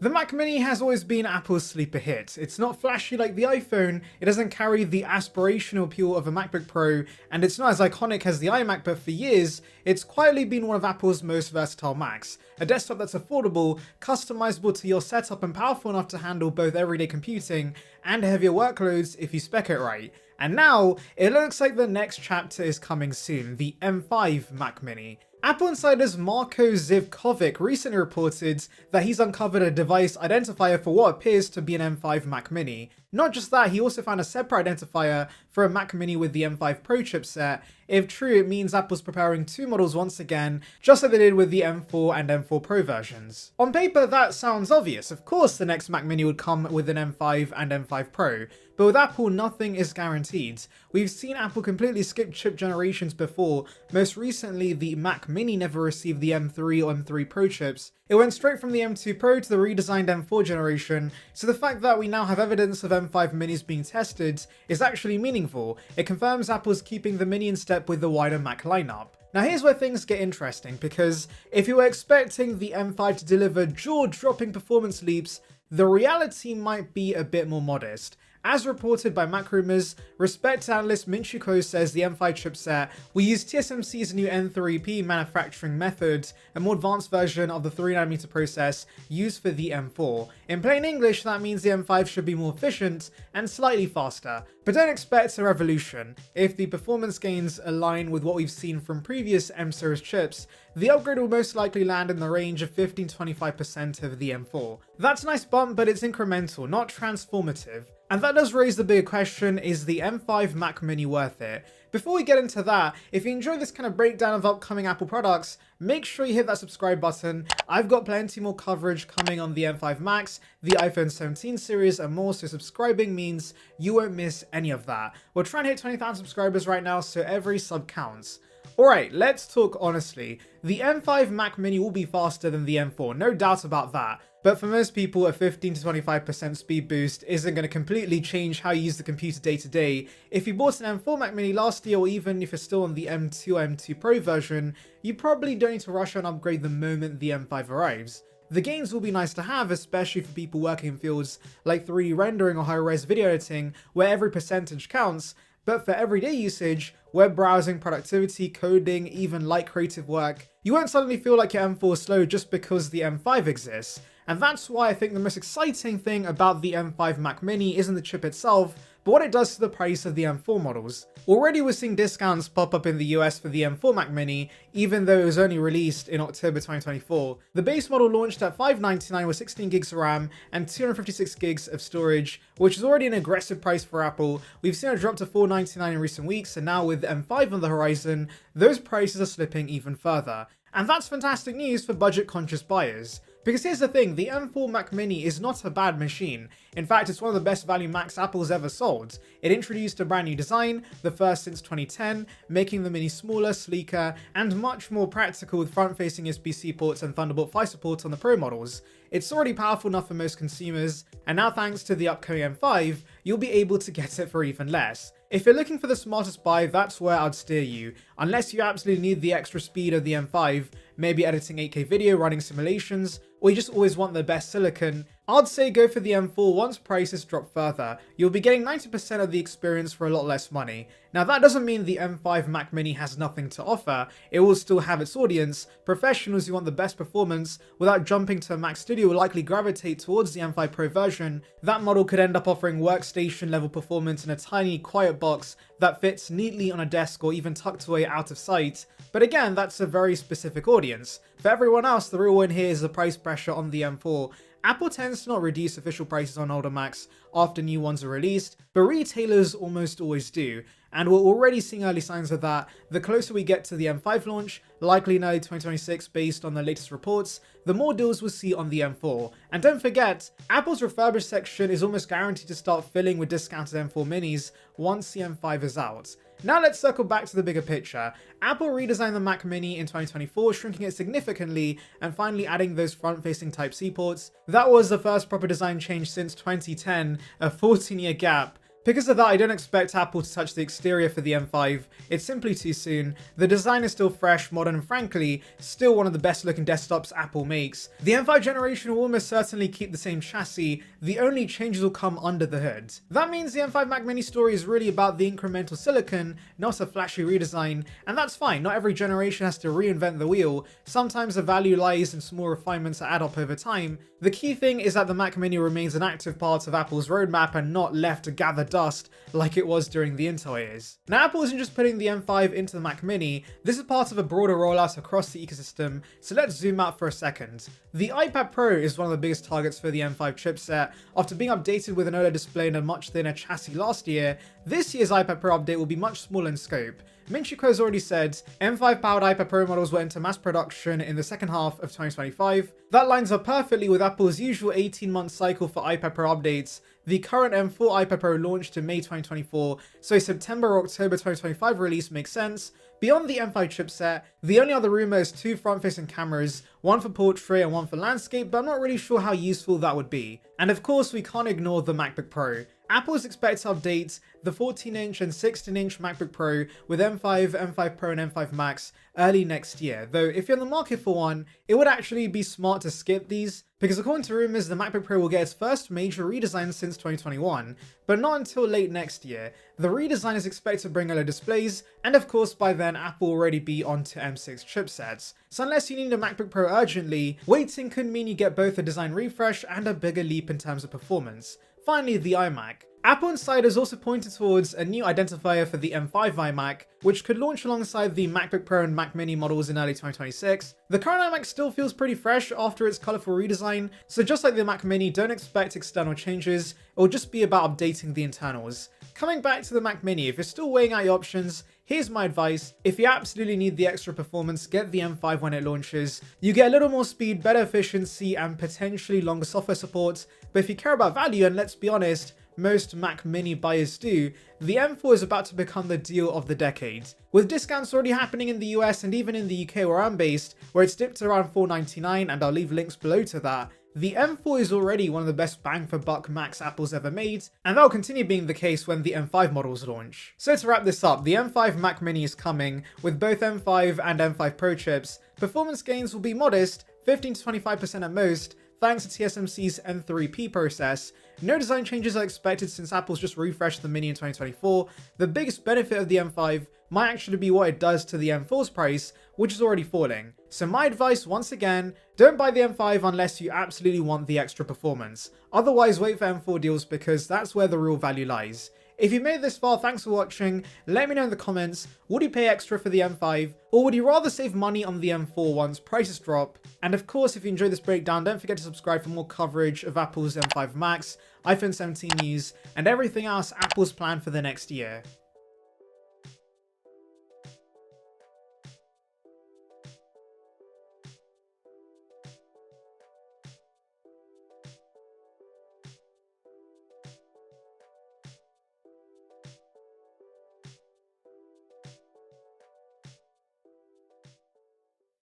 The Mac Mini has always been Apple's sleeper hit. It's not flashy like the iPhone, it doesn't carry the aspirational appeal of a MacBook Pro, and it's not as iconic as the iMac, but for years, it's quietly been one of Apple's most versatile Macs. A desktop that's affordable, customizable to your setup, and powerful enough to handle both everyday computing and heavier workloads if you spec it right. And now, it looks like the next chapter is coming soon, the M5 Mac Mini. AppleInsider's Marko Zivkovic recently reported that he's uncovered a device identifier for what appears to be an M5 Mac Mini. Not just that, he also found a separate identifier for a Mac Mini with the M5 Pro chipset. If true, it means Apple's preparing two models once again, just like they did with the M4 and M4 Pro versions. On paper, that sounds obvious. Of course, the next Mac Mini would come with an M5 and M5 Pro. But with Apple, nothing is guaranteed. We've seen Apple completely skip chip generations before. Most recently, the Mac Mini never received the M3 or M3 Pro chips. It went straight from the M2 Pro to the redesigned M4 generation, so the fact that we now have evidence of M5 Minis being tested is actually meaningful. It confirms Apple's keeping the Mini in step with the wider Mac lineup. Now here's where things get interesting, because if you were expecting the M5 to deliver jaw-dropping performance leaps, the reality might be a bit more modest. As reported by Mac Rumors, respected analyst Ming-Chi Kuo says the M5 chipset will use TSMC's new N3P manufacturing method, a more advanced version of the 3nm process used for the M4. In plain English, that means the M5 should be more efficient and slightly faster. But don't expect a revolution. If the performance gains align with what we've seen from previous M-series chips, the upgrade will most likely land in the range of 15-25% of the M4. That's a nice bump, but it's incremental, not transformative. And that does raise the bigger question, is the M5 Mac Mini worth it? Before we get into that, if you enjoy this kind of breakdown of upcoming Apple products, make sure you hit that subscribe button. I've got plenty more coverage coming on the M5 Max, the iPhone 17 series, and more, so subscribing means you won't miss any of that. We're trying to hit 20,000 subscribers right now, so every sub counts. Alright, let's talk honestly. The M5 Mac Mini will be faster than the M4, no doubt about that. But for most people, a 15-25% speed boost isn't going to completely change how you use the computer day to day. If you bought an M4 Mac Mini last year, or even if you're still on the M2 or M2 Pro version, you probably don't need to rush and upgrade the moment the M5 arrives. The gains will be nice to have, especially for people working in fields like 3D rendering or high-res video editing, where every percentage counts. But for everyday usage, web browsing, productivity, coding, even light creative work, you won't suddenly feel like your M4 is slow just because the M5 exists. And that's why I think the most exciting thing about the M5 Mac Mini isn't the chip itself, but what it does to the price of the M4 models. Already we're seeing discounts pop up in the US for the M4 Mac Mini, even though it was only released in October 2024. The base model launched at $599 with 16 gigs of RAM and 256 gigs of storage, which is already an aggressive price for Apple. We've seen it drop to $499 in recent weeks, and now with the M5 on the horizon, those prices are slipping even further. And that's fantastic news for budget-conscious buyers. Because here's the thing, the M4 Mac Mini is not a bad machine. In fact, it's one of the best value Macs Apple's ever sold. It introduced a brand new design, the first since 2010, making the Mini smaller, sleeker, and much more practical with front-facing USB-C ports and Thunderbolt 5 support on the Pro models. It's already powerful enough for most consumers, and now thanks to the upcoming M5, you'll be able to get it for even less. If you're looking for the smartest buy, that's where I'd steer you. Unless you absolutely need the extra speed of the M5, maybe editing 8K video, running simulations, or you just always want the best silicon, I'd say go for the M4 once prices drop further. You'll be getting 90% of the experience for a lot less money. Now that doesn't mean the M5 Mac Mini has nothing to offer. It will still have its audience. Professionals who want the best performance without jumping to a Mac Studio will likely gravitate towards the M5 Pro version. That model could end up offering workstation level performance in a tiny, quiet box that fits neatly on a desk or even tucked away out of sight. But again, that's a very specific audience. For everyone else, the real win here is the price pressure on the M4. Apple tends to not reduce official prices on older Macs after new ones are released, but retailers almost always do, and we're already seeing early signs of that. The closer we get to the M5 launch, likely in early 2026 based on the latest reports, the more deals we'll see on the M4. And don't forget, Apple's refurbished section is almost guaranteed to start filling with discounted M4 minis once the M5 is out. Now let's circle back to the bigger picture. Apple redesigned the Mac Mini in 2024, shrinking it significantly and finally adding those front-facing Type-C ports. That was the first proper design change since 2010, a 14-year gap. Because of that, I don't expect Apple to touch the exterior for the M5, it's simply too soon. The design is still fresh, modern, and frankly, still one of the best looking desktops Apple makes. The M5 generation will almost certainly keep the same chassis, the only changes will come under the hood. That means the M5 Mac Mini story is really about the incremental silicon, not a flashy redesign, and that's fine, not every generation has to reinvent the wheel, sometimes the value lies in small refinements that add up over time. The key thing is that the Mac Mini remains an active part of Apple's roadmap and not left to gather dust like it was during the Intel years. Now, Apple isn't just putting the M5 into the Mac Mini, this is part of a broader rollout across the ecosystem, so let's zoom out for a second. The iPad Pro is one of the biggest targets for the M5 chipset. After being updated with an OLED display and a much thinner chassis last year, this year's iPad Pro update will be much smaller in scope. Ming-Chi Kuo has already said M5 powered iPad Pro models will enter mass production in the second half of 2025. That lines up perfectly with Apple's usual 18-month cycle for iPad Pro updates. The current M4 iPad Pro launched in May 2024, so September or October 2025 release makes sense. Beyond the M5 chipset, the only other rumor is 2 front-facing cameras, one for portrait and one for landscape, but I'm not really sure how useful that would be. And of course, we can't ignore the MacBook Pro. Apple is expected to update the 14-inch and 16-inch MacBook Pro with M5, M5 Pro and M5 Max early next year, though if you're in the market for one, it would actually be smart to skip these, because according to rumors, the MacBook Pro will get its first major redesign since 2021, but not until late next year. The redesign is expected to bring OLED displays, and of course by then Apple will already be onto M6 chipsets. So unless you need a MacBook Pro urgently, waiting could mean you get both a design refresh and a bigger leap in terms of performance. Finally, the iMac. AppleInsider has also pointed towards a new identifier for the M5 iMac, which could launch alongside the MacBook Pro and Mac Mini models in early 2026. The current iMac still feels pretty fresh after its colourful redesign, so just like the Mac Mini, don't expect external changes, it will just be about updating the internals. Coming back to the Mac Mini, if you're still weighing out your options, here's my advice. If you absolutely need the extra performance, get the M5 when it launches. You get a little more speed, better efficiency, and potentially longer software support, but if you care about value, and let's be honest, most Mac Mini buyers do, the M4 is about to become the deal of the decade. With discounts already happening in the US and even in the UK where I'm based, where it's dipped around $499, and I'll leave links below to that, the M4 is already one of the best bang for buck Macs Apple's ever made, and that will continue being the case when the M5 models launch. So to wrap this up, the M5 Mac Mini is coming, with both M5 and M5 Pro chips. Performance gains will be modest, 15 to 25% at most, thanks to TSMC's M3P process. No design changes are expected since Apple's just refreshed the Mini in 2024. The biggest benefit of the M5 might actually be what it does to the M4's price, which is already falling. So my advice, once again, don't buy the M5 unless you absolutely want the extra performance. Otherwise, wait for M4 deals because that's where the real value lies. If you made it this far, thanks for watching. Let me know in the comments, would you pay extra for the M5, or would you rather save money on the M4 once prices drop? And of course, if you enjoyed this breakdown, don't forget to subscribe for more coverage of Apple's M5 Max, iPhone 17 news, and everything else Apple's planned for the next year.